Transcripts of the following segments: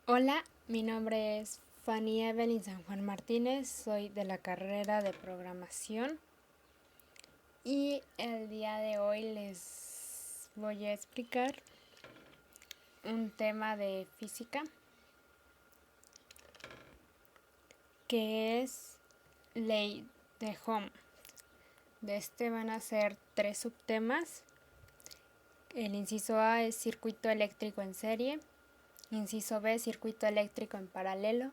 Hola, mi nombre es Fanny Evelyn San Juan Martínez, soy de la carrera de programación y el día de hoy les voy a explicar un tema de física que es ley de Ohm. De este van a ser 3 subtemas. El inciso A es circuito eléctrico en serie, inciso B circuito eléctrico en paralelo,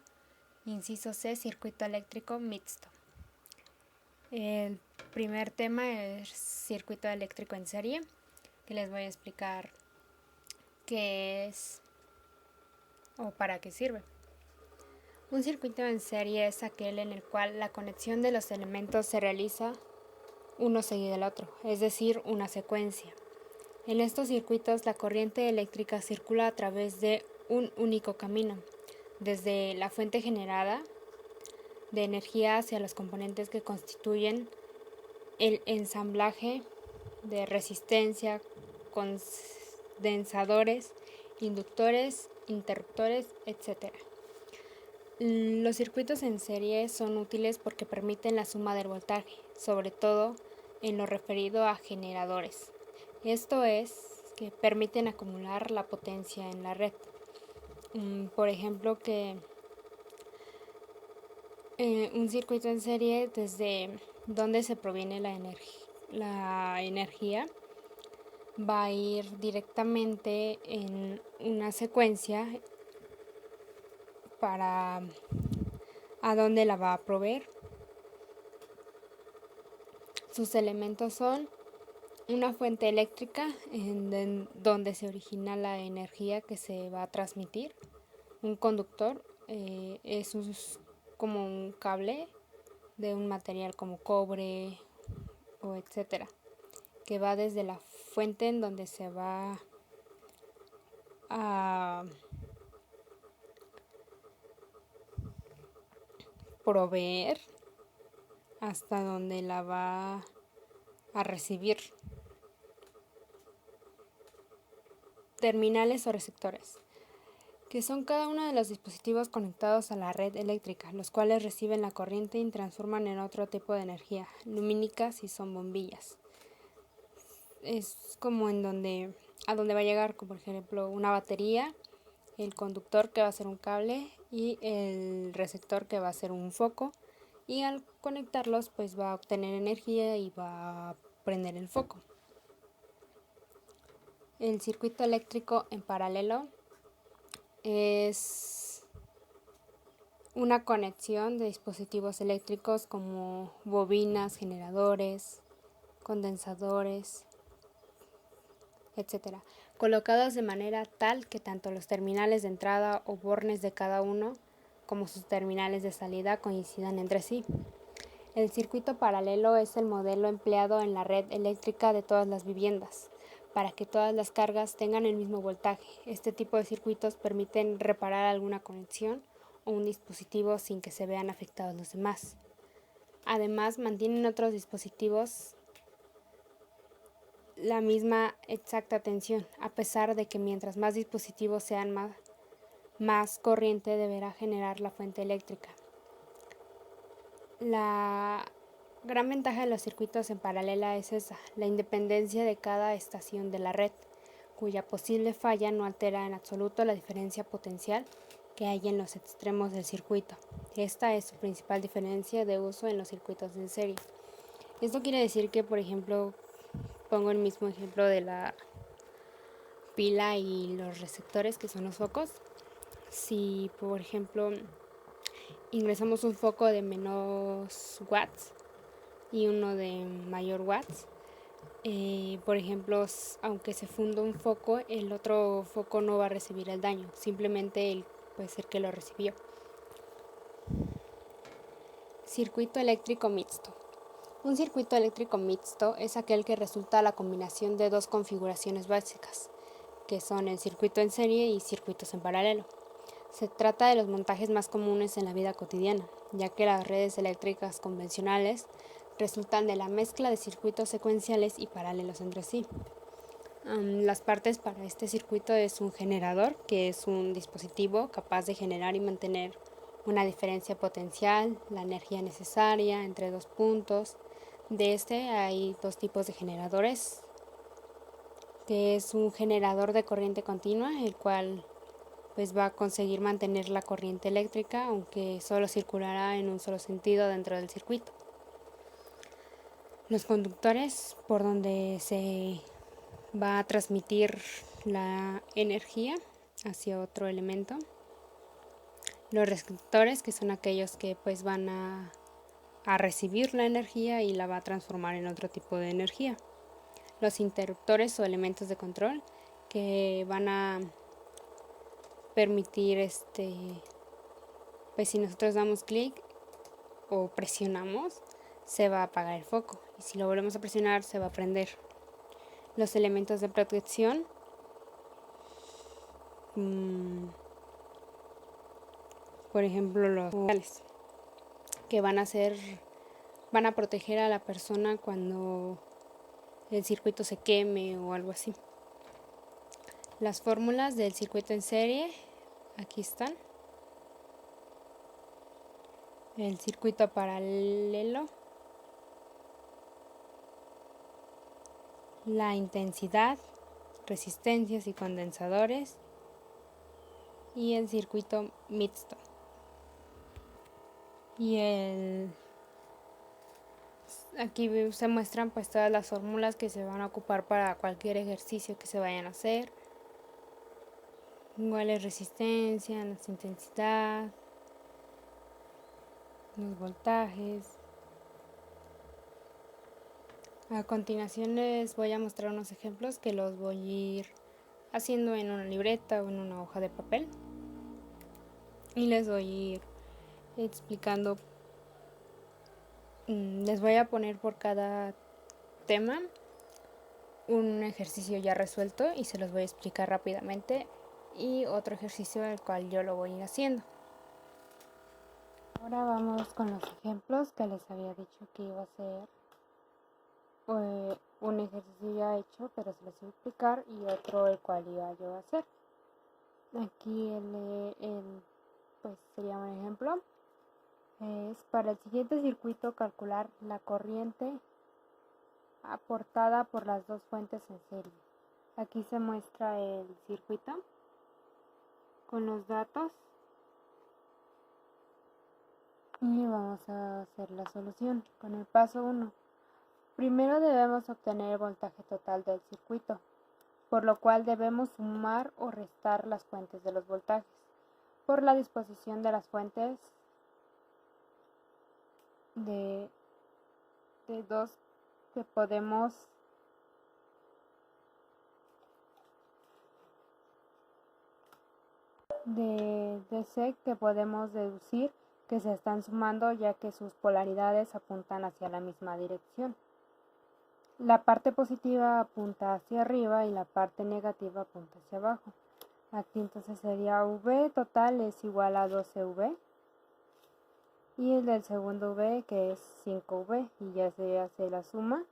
inciso C circuito eléctrico mixto. El primer tema es circuito eléctrico en serie, que les voy a explicar qué es o para qué sirve. Un circuito en serie es aquel en el cual la conexión de los elementos se realiza uno seguido del otro, es decir, una secuencia. En estos circuitos la corriente eléctrica circula a través de un único camino, desde la fuente generada de energía hacia los componentes que constituyen el ensamblaje de resistencia, condensadores, inductores, interruptores, etc. Los circuitos en serie son útiles porque permiten la suma del voltaje, sobre todo en lo referido a generadores. Esto es, que permiten acumular la potencia en la red. Por ejemplo, que un circuito en serie, desde donde se proviene la energía, va a ir directamente en una secuencia para a dónde la va a proveer. Sus elementos son una fuente eléctrica en donde se origina la energía que se va a transmitir, un conductor, es como un cable de un material como cobre o etcétera, que va desde la fuente en donde se va a proveer hasta donde la va a recibir. Terminales o receptores, que son cada uno de los dispositivos conectados a la red eléctrica, los cuales reciben la corriente y transforman en otro tipo de energía, lumínica si son bombillas. Es como a donde va a llegar, como por ejemplo una batería, el conductor que va a ser un cable y el receptor que va a ser un foco, y al conectarlos pues va a obtener energía y va a prender el foco. El circuito eléctrico en paralelo es una conexión de dispositivos eléctricos como bobinas, generadores, condensadores, etc., colocados de manera tal que tanto los terminales de entrada o bornes de cada uno como sus terminales de salida coincidan entre sí. El circuito paralelo es el modelo empleado en la red eléctrica de todas las viviendas, para que todas las cargas tengan el mismo voltaje. Este tipo de circuitos permiten reparar alguna conexión o un dispositivo sin que se vean afectados los demás. Además, mantienen otros dispositivos la misma exacta tensión, a pesar de que mientras más dispositivos sean, más corriente deberá generar la fuente eléctrica. La gran ventaja de los circuitos en paralela es esa, la independencia de cada estación de la red, cuya posible falla no altera en absoluto la diferencia potencial que hay en los extremos del circuito. Esta es su principal diferencia de uso en los circuitos en serie. Esto quiere decir que, por ejemplo, pongo el mismo ejemplo de la pila y los receptores, que son los focos. Si, por ejemplo, ingresamos un foco de menos watts y uno de mayor watts, por ejemplo, aunque se funda un foco, el otro foco no va a recibir el daño, simplemente él puede ser que lo recibió. Circuito eléctrico mixto. Un circuito eléctrico mixto es aquel que resulta la combinación de dos configuraciones básicas, que son el circuito en serie y circuitos en paralelo. Se trata de los montajes más comunes en la vida cotidiana, ya que las redes eléctricas convencionales resultan de la mezcla de circuitos secuenciales y paralelos entre sí. Las partes para este circuito es un generador, que es un dispositivo capaz de generar y mantener una diferencia potencial, la energía necesaria entre dos puntos. De este hay dos tipos de generadores, que es un generador de corriente continua, el cual pues va a conseguir mantener la corriente eléctrica, aunque solo circulará en un solo sentido dentro del circuito. Los conductores por donde se va a transmitir la energía hacia otro elemento. Los receptores, que son aquellos que pues van a recibir la energía y la va a transformar en otro tipo de energía. Los interruptores o elementos de control, que van a permitir pues si nosotros damos clic o presionamos, se va a apagar el foco, y si lo volvemos a presionar se va a prender. Los elementos de protección, por ejemplo los vocales, que van a proteger a la persona cuando el circuito se queme o algo así. Las fórmulas del circuito en serie, aquí están. El circuito paralelo, la intensidad, resistencias y condensadores, y el circuito mixto. Y aquí se muestran pues todas las fórmulas que se van a ocupar para cualquier ejercicio que se vayan a hacer. Igual es resistencia, la intensidad, los voltajes. A continuación les voy a mostrar unos ejemplos que los voy a ir haciendo en una libreta o en una hoja de papel, y les voy a ir explicando. Les voy a poner por cada tema un ejercicio ya resuelto y se los voy a explicar rápidamente, y otro ejercicio el cual yo lo voy a ir haciendo. Ahora vamos con los ejemplos que les había dicho que iba a ser un ejercicio ya hecho, pero se los voy a explicar, y otro el cual iba yo a hacer. Aquí pues sería un ejemplo. Es para el siguiente circuito calcular la corriente aportada por las dos fuentes en serie. Aquí se muestra el circuito con los datos y vamos a hacer la solución con el paso 1. Primero debemos obtener el voltaje total del circuito, por lo cual debemos sumar o restar las fuentes de los voltajes por la disposición de las fuentes de dos que podemos de DC que podemos deducir que se están sumando, ya que sus polaridades apuntan hacia la misma dirección. La parte positiva apunta hacia arriba y la parte negativa apunta hacia abajo. Aquí entonces sería V total es igual a 12V, y el del segundo V, que es 5V, y ya se hace la suma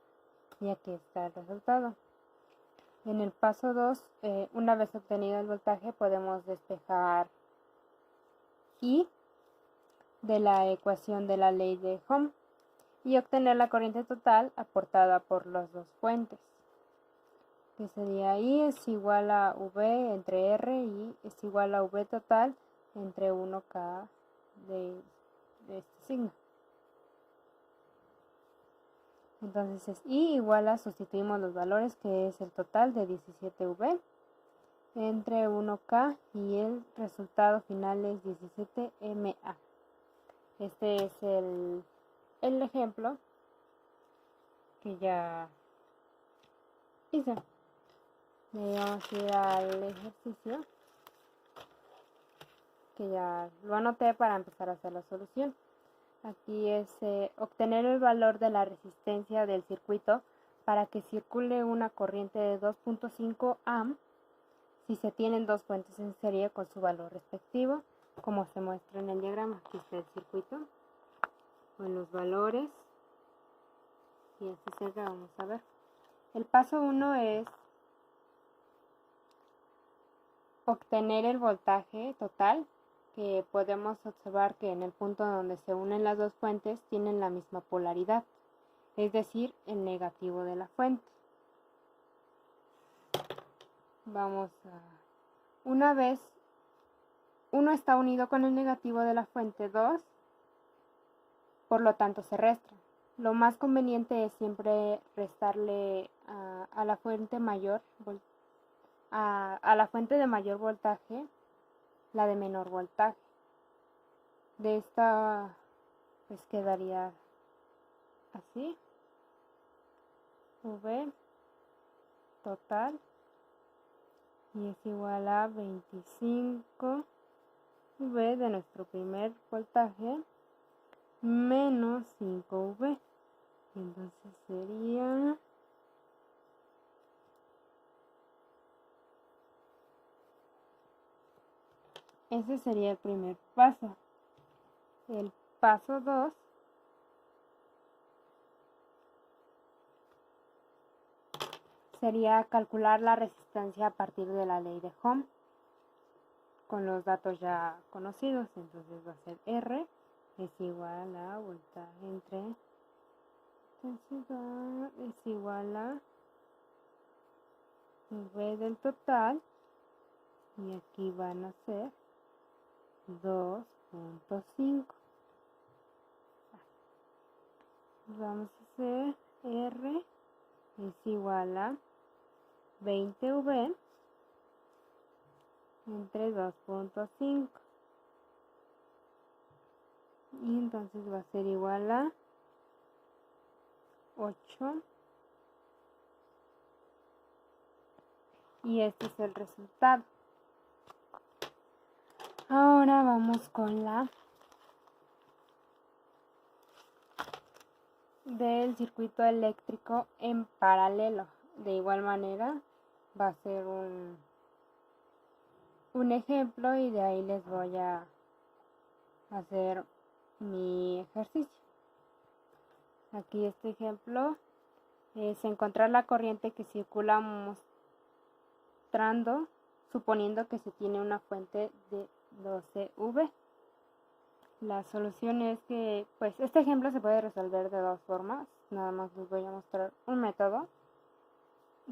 y aquí está el resultado. En el paso 2, una vez obtenido el voltaje, podemos despejar I de la ecuación de la ley de Ohm y obtener la corriente total aportada por las dos fuentes, que sería I es igual a V entre R, y es igual a V total entre 1K de este signo. Entonces es I igual a, sustituimos los valores, que es el total de 17V entre 1K, y el resultado final es 17MA. Este es el ejemplo que ya hice. Vamos a ir al ejercicio que ya lo anoté para empezar a hacer la solución. Aquí es obtener el valor de la resistencia del circuito para que circule una corriente de 2.5 A si se tienen dos fuentes en serie con su valor respectivo, como se muestra en el diagrama. Aquí está el circuito con los valores, y así cerca vamos a ver. El paso 1 es obtener el voltaje total, que podemos observar que en el punto donde se unen las dos fuentes tienen la misma polaridad, es decir, el negativo de la fuente. Una vez uno está unido con el negativo de la fuente 2, por lo tanto se resta. Lo más conveniente es siempre restarle a la fuente mayor, a la fuente de mayor voltaje, la de menor voltaje. De esta pues quedaría así: V total y es igual a 25 V de nuestro primer voltaje menos 5V. Entonces sería ese sería el primer paso. El paso 2 sería calcular la resistencia a partir de la ley de Ohm con los datos ya conocidos. Entonces va a ser R es igual a voltaje entre intensidad es igual a V del total, y aquí van a ser 2.5. Vamos a hacer R es igual a 20V entre 2.5, y entonces va a ser igual a 8, y este es el resultado. Ahora vamos con la del circuito eléctrico en paralelo. De igual manera va a ser un ejemplo, y de ahí les voy a hacer mi ejercicio. Aquí este ejemplo es encontrar la corriente que circula mostrando, suponiendo que se tiene una fuente de 12V. La solución es que, pues, este ejemplo se puede resolver de dos formas. Nada más les voy a mostrar un método,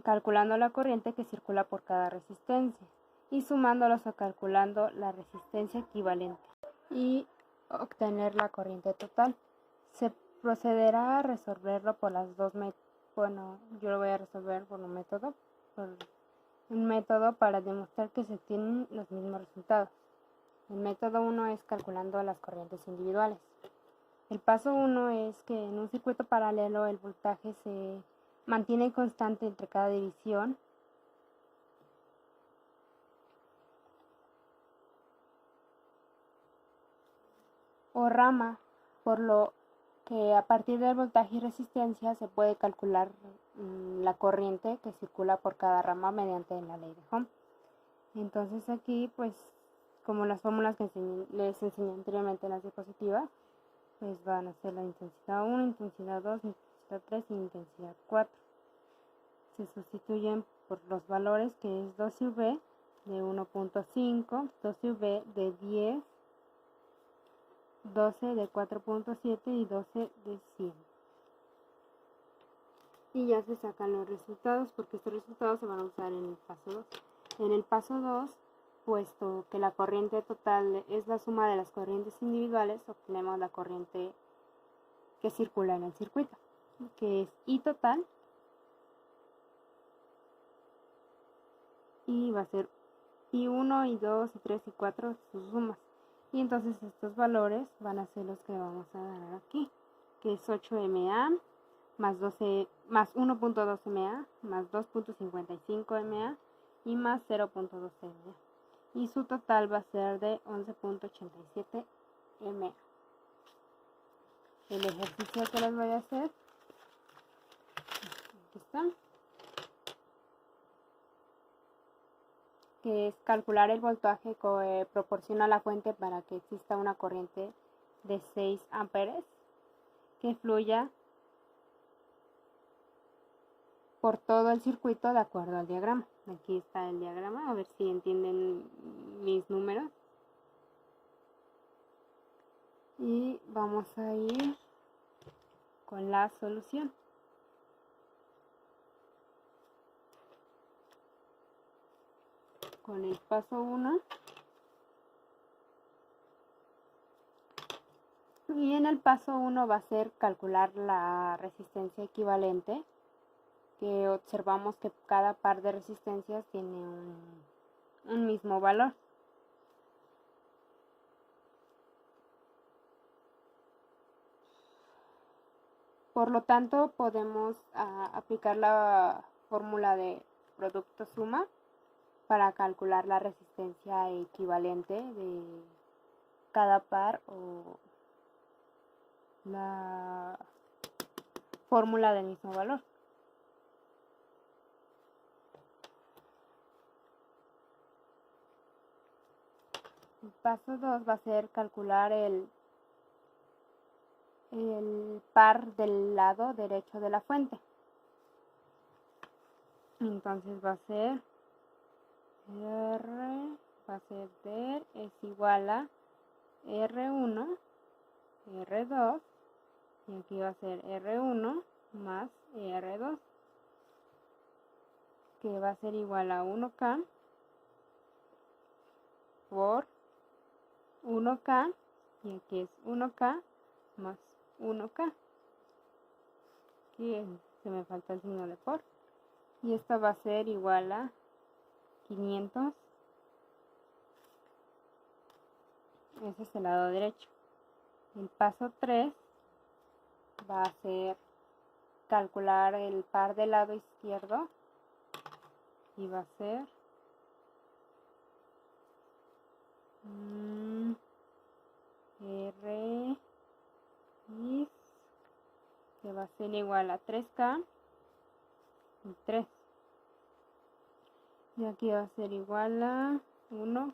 calculando la corriente que circula por cada resistencia y sumándolos o calculando la resistencia equivalente y obtener la corriente total. Se procederá a resolverlo por las dos bueno, yo lo voy a resolver por un método para demostrar que se tienen los mismos resultados. El método 1 es calculando las corrientes individuales. El paso 1 es que en un circuito paralelo el voltaje se mantiene constante entre cada división o rama, por lo que a partir del voltaje y resistencia se puede calcular la corriente que circula por cada rama mediante la ley de Ohm. Entonces aquí, pues, como las fórmulas que les enseñé anteriormente en las diapositivas, pues van a ser la intensidad 1, intensidad 2, intensidad 3 y intensidad 4. Se sustituyen por los valores, que es 12V de 1.5, 12V de 10, 12 de 4.7 y 12 de 100. Y ya se sacan los resultados, porque estos resultados se van a usar en el paso 2. En el paso 2, puesto que la corriente total es la suma de las corrientes individuales, obtenemos la corriente que circula en el circuito, que es I total, y va a ser I1, I2, I3 y 4 sus sumas. Y entonces estos valores van a ser los que vamos a dar aquí, que es 8MA más 1.2 MA más 2.55 MA y más 0.12 MA. Y su total va a ser de 11.87 MA. El ejercicio que les voy a hacer, aquí está, que es calcular el voltaje que proporciona la fuente para que exista una corriente de 6 amperes que fluya por todo el circuito de acuerdo al diagrama. Aquí está el diagrama, a ver si entienden mis números. Y vamos a ir con la solución. Con el paso 1. Y en el paso 1 va a ser calcular la resistencia equivalente, que observamos que cada par de resistencias tiene un mismo valor. Por lo tanto, podemos aplicar la fórmula de producto suma para calcular la resistencia equivalente de cada par o la fórmula del mismo valor. El paso 2 va a ser calcular el par del lado derecho de la fuente. Entonces va a ser R, va a ser D es igual a R1, R2, y aquí va a ser R1 más R2, que va a ser igual a 1K por 1K, y aquí es 1K más 1K. Aquí se me falta el signo de por. Y esto va a ser igual a 500. Ese es el lado derecho. El paso 3 va a ser calcular el par del lado izquierdo. Y va a ser R is, que va a ser igual a 3K y 3. Y aquí va a ser igual a 1K.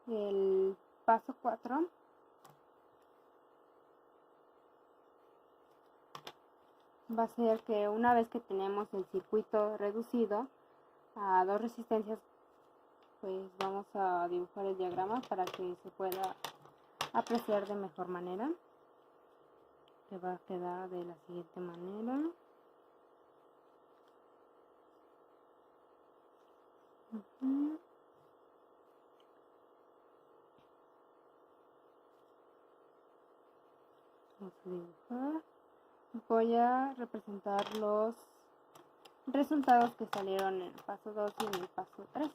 El paso 4 va a ser que una vez que tenemos el circuito reducido a dos resistencias, pues vamos a dibujar el diagrama para que se pueda apreciar de mejor manera. Que va a quedar de la siguiente manera. Vamos a dibujar. Voy a representar los resultados que salieron en el paso 2 y en el paso 3.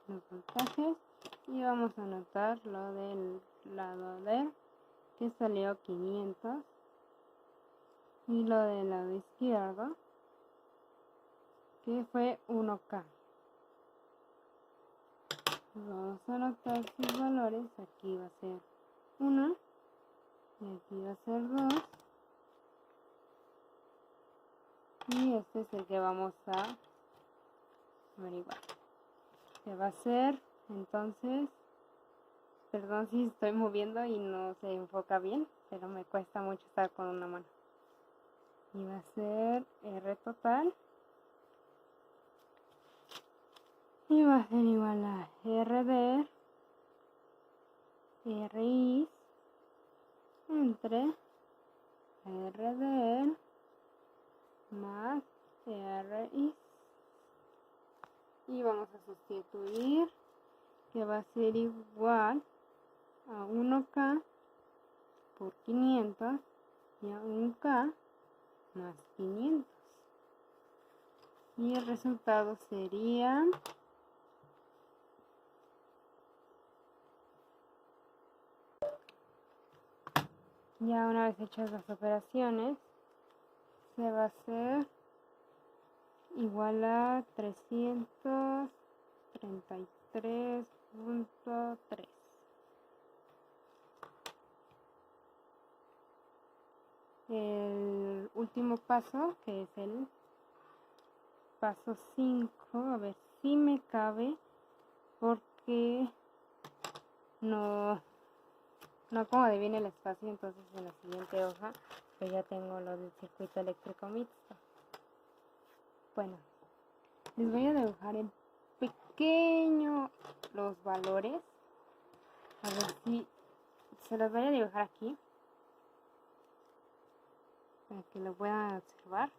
Los voltajes, y vamos a anotar lo del lado D, que salió 500, y lo del lado izquierdo, que fue 1K. Vamos a anotar sus valores. Aquí va a ser 1 y aquí va a ser 2, y este es el que vamos a averiguar, que va a ser, entonces, perdón si estoy moviendo y no se enfoca bien, pero me cuesta mucho estar con una mano. Y va a ser R total, y va a ser igual a RD, RI entre RD más RI. Y vamos a sustituir, que va a ser igual a 1K por 500 y a 1K más 500. Y el resultado sería ya una vez hechas las operaciones, se va a hacer igual a 333.3. el último paso, que es el paso 5, a ver si me cabe, porque no acomodé bien el espacio, entonces en la siguiente hoja pues ya tengo lo del circuito eléctrico mixto. Bueno, les voy a dibujar en pequeño los valores, a ver si se los voy a dibujar aquí para que lo puedan observar.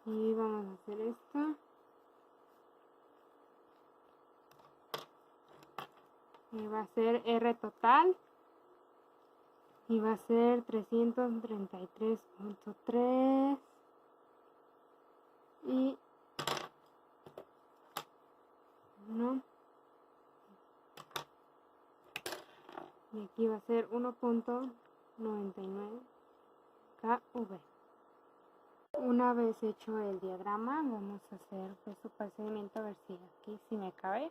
Y vamos a hacer esto. Y va a ser R total. Y va a ser 333.3. Y 1. Y aquí va a ser 1.99 kV. Una vez hecho el diagrama, vamos a hacer pues su procedimiento, a ver si aquí sí me cabe.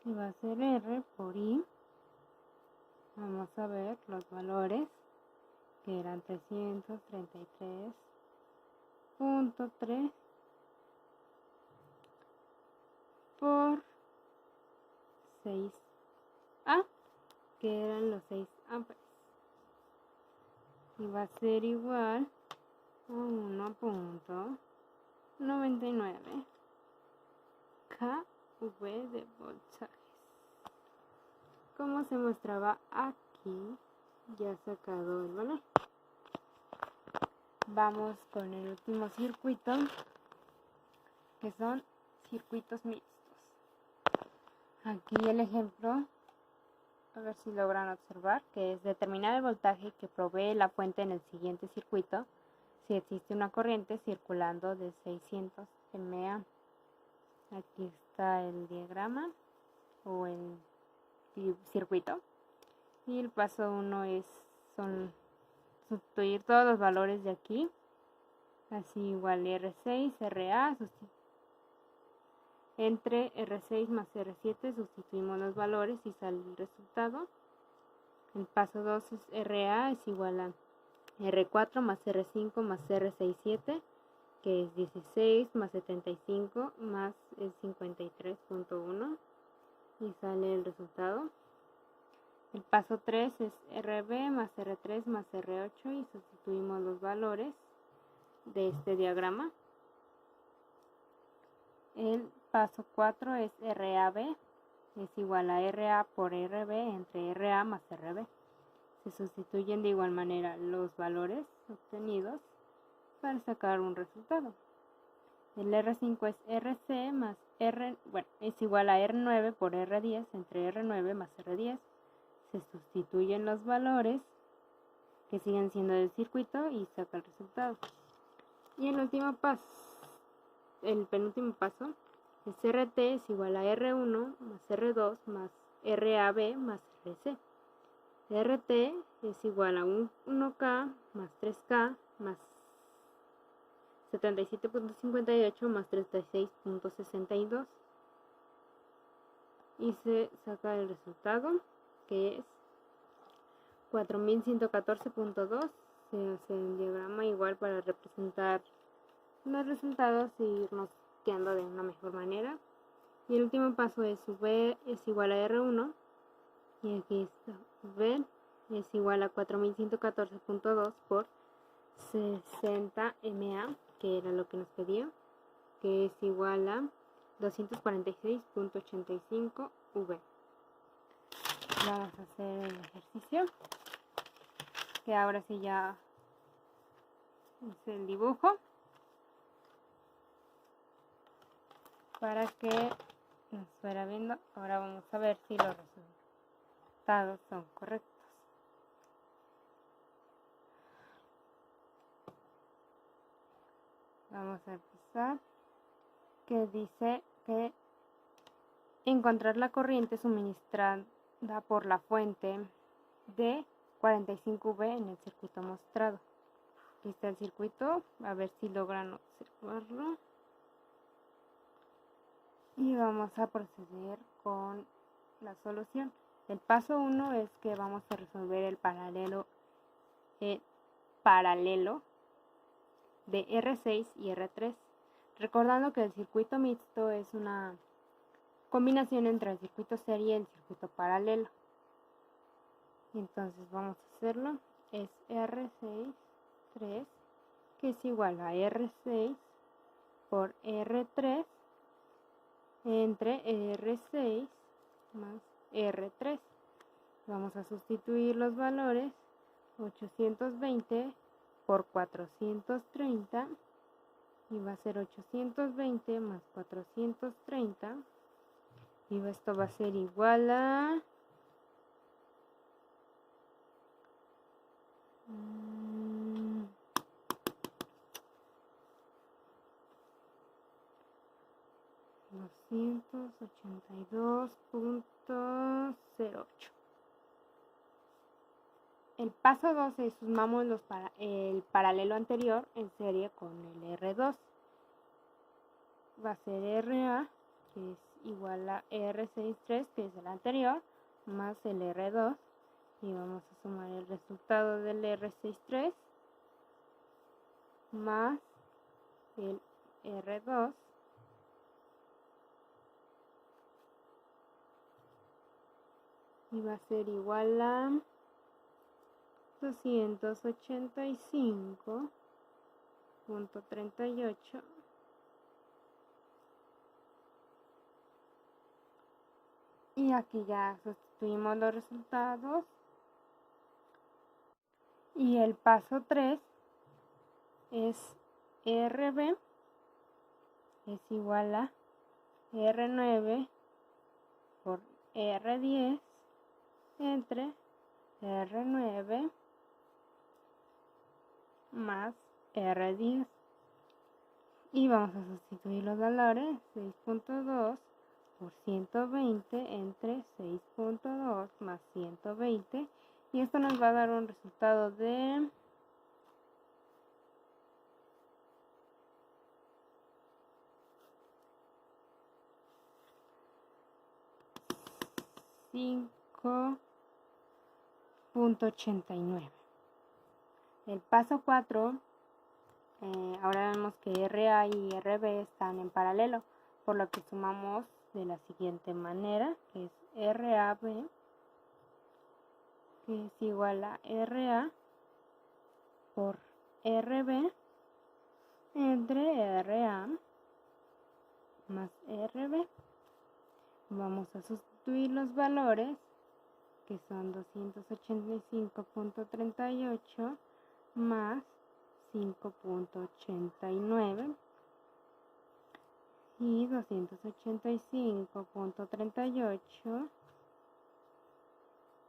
Y va a ser R por I. Vamos a ver los valores, que eran 333.3 por 6A, que eran los 6 amperes. Y va a ser igual a 1.99 kV de voltajes. Como se mostraba aquí, ya sacado el valor. Vamos con el último circuito, que son circuitos mixtos. Aquí el ejemplo, a ver si logran observar, que es determinar el voltaje que provee la fuente en el siguiente circuito si existe una corriente circulando de 600 mA. Aquí está el diagrama o el circuito. Y el paso 1 es sustituir todos los valores de aquí. Así igual R6, RA, entre R6 más R7 sustituimos los valores y sale el resultado. El paso 2 es RA es igual a R4 más R5 más R67, que es 16 más 75 más el 53.1, y sale el resultado. El paso 3 es RB más R3 más R8 y sustituimos los valores de este diagrama. El paso 4 es RAB, es igual a RA por RB entre RA más RB. Se sustituyen de igual manera los valores obtenidos para sacar un resultado. El R5 es RC más es igual a R9 por R10 entre R9 más R10. Se sustituyen los valores que siguen siendo del circuito y saca el resultado. Y el último paso, el penúltimo paso, es RT es igual a R1 más R2 más RAB más RC. RT es igual a 1K más 3K más 77.58 más 36.62 y se saca el resultado, que es 4114.2. Se hace el diagrama igual para representar los resultados e irnos guiando de una mejor manera. Y el último paso es V es igual a R1 y aquí está V es igual a 4114.2 por 60 MA, que era lo que nos pedía, que es igual a 246.85 V. Vamos a hacer el ejercicio, que ahora sí ya hice el dibujo para que nos fuera viendo. Ahora vamos a ver si los resultados son correctos. Vamos a empezar, que dice que encontrar la corriente suministrada por la fuente de 45V en el circuito mostrado. Aquí está el circuito, a ver si logran observarlo. y vamos a proceder con la solución. El paso 1 es que vamos a resolver el paralelo de R6 y R3, recordando que el circuito mixto es una combinación entre el circuito serie y el circuito paralelo. Entonces vamos a hacerlo. Es R6 3, que es igual a R6 por R3 entre R6 más R3. Vamos a sustituir los valores. 820 por 430 y va a ser 820 más 430 y esto va a ser igual a 282.08. El paso 2 es sumamos el paralelo anterior en serie con el R2. Va a ser RA, que es igual a R63, que es el anterior, más el R2. Y vamos a sumar el resultado del R63 más el R2. Y va a ser igual a 285.38. Y aquí ya sustituimos los resultados. Y el paso 3 es RB es igual a R9 por R10 entre R9 más R10. Y vamos a sustituir los valores. 6.2 por 120 entre 6.2 más 120. Y esto nos va a dar un resultado de 5.89. El paso 4, ahora vemos que RA y RB están en paralelo, por lo que sumamos de la siguiente manera, que es RAB, que es igual a RA por RB entre RA más RB. Vamos a sustituir los valores, que son 285.38 más 5.89 y 285.38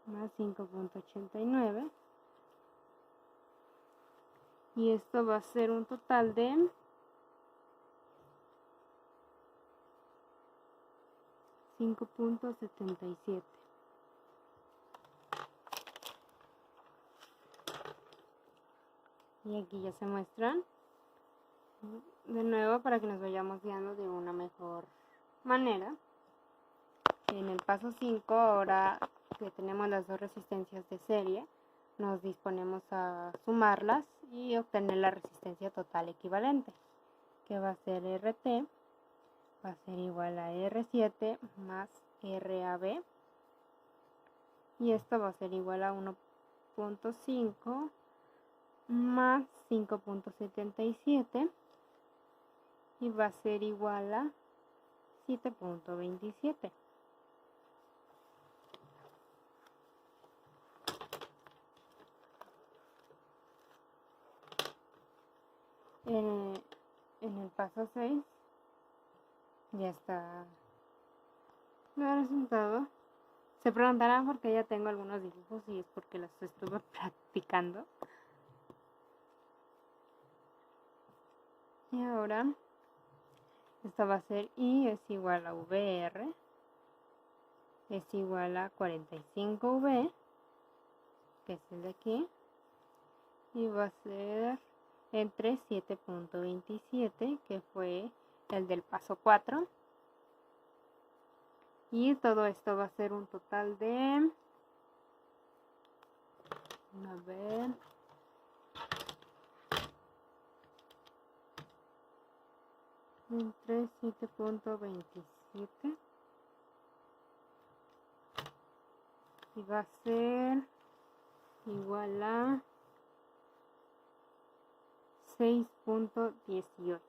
más 5.89, y esto va a ser un total de 5.77. Y aquí ya se muestran de nuevo para que nos vayamos guiando de una mejor manera. En el paso 5, ahora que tenemos las dos resistencias de serie, nos disponemos a sumarlas y obtener la resistencia total equivalente, que va a ser RT, va a ser igual a R7 más RAB, y esto va a ser igual a 1.5 más 5.77 y va a ser igual a 7.27. En el paso 6 ya está el resultado. Se preguntarán por qué ya tengo algunos dibujos, y es porque los estuve practicando. Y ahora esto va a ser I es igual a VR es igual a 45V, que es el de aquí, y va a ser entre 7.27, que fue el del paso 4, Y todo esto va a ser un total de, a ver, entre 7.27 y va a ser igual a 6.18.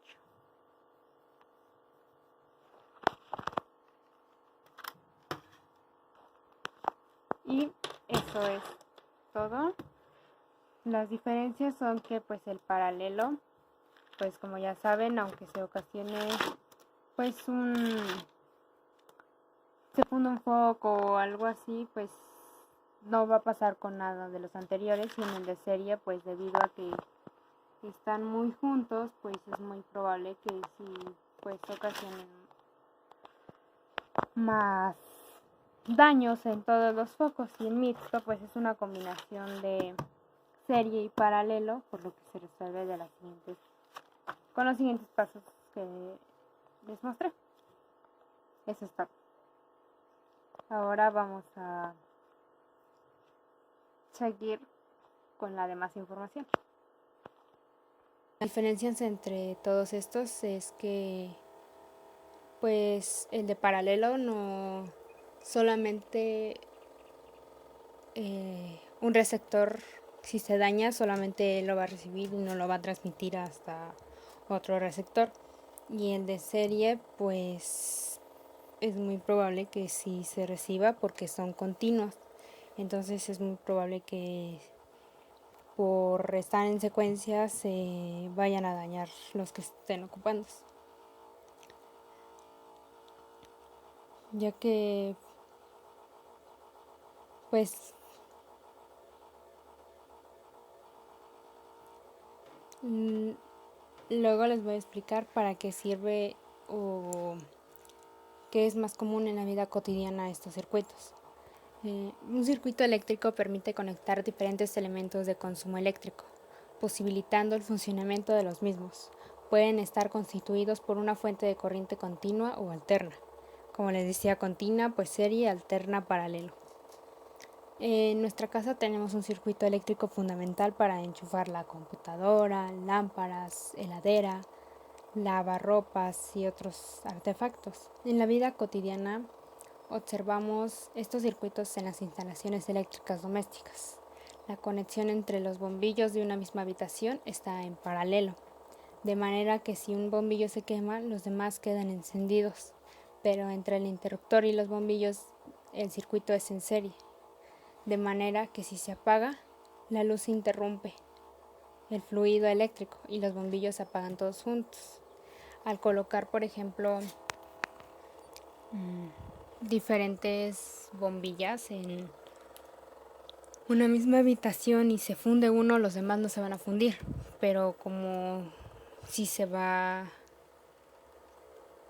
Y eso es todo. Las diferencias son que pues el paralelo, pues como ya saben, aunque se ocasione pues se funda un foco o algo así, pues no va a pasar con nada de los anteriores, y en el de serie pues debido a que están muy juntos, pues es muy probable que sí pues ocasionen más daños en todos los focos. Y el mixto pues es una combinación de serie y paralelo, por lo que se resuelve con los siguientes pasos que les mostré. Eso es todo. Ahora vamos a seguir con la demás información. La diferencia entre todos estos es que pues el de paralelo no solamente un receptor, si se daña, solamente lo va a recibir y no lo va a transmitir hasta otro receptor. Y el de serie pues es muy probable que sí se reciba porque son continuos. Entonces es muy probable que por estar en secuencia se vayan a dañar los que estén ocupando. Ya que pues luego les voy a explicar para qué sirve o qué es más común en la vida cotidiana estos circuitos. Un circuito eléctrico permite conectar diferentes elementos de consumo eléctrico, posibilitando el funcionamiento de los mismos. Pueden estar constituidos por una fuente de corriente continua o alterna. Como les decía, continua, pues serie, alterna, paralelo. En nuestra casa tenemos un circuito eléctrico fundamental para enchufar la computadora, lámparas, heladera, lavarropas y otros artefactos. En la vida cotidiana observamos estos circuitos en las instalaciones eléctricas domésticas. La conexión entre los bombillos de una misma habitación está en paralelo, de manera que si un bombillo se quema, los demás quedan encendidos, pero entre el interruptor y los bombillos el circuito es en serie, de manera que si se apaga, la luz se interrumpe el fluido eléctrico y los bombillos se apagan todos juntos. Al colocar, por ejemplo, diferentes bombillas en una misma habitación y se funde uno, los demás no se van a fundir. Pero como si se va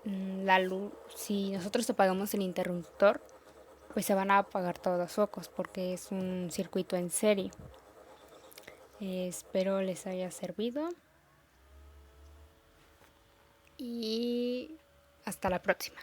la luz, si nosotros apagamos el interruptor, pues se van a apagar todos los focos porque es un circuito en serie. Espero les haya servido y hasta la próxima.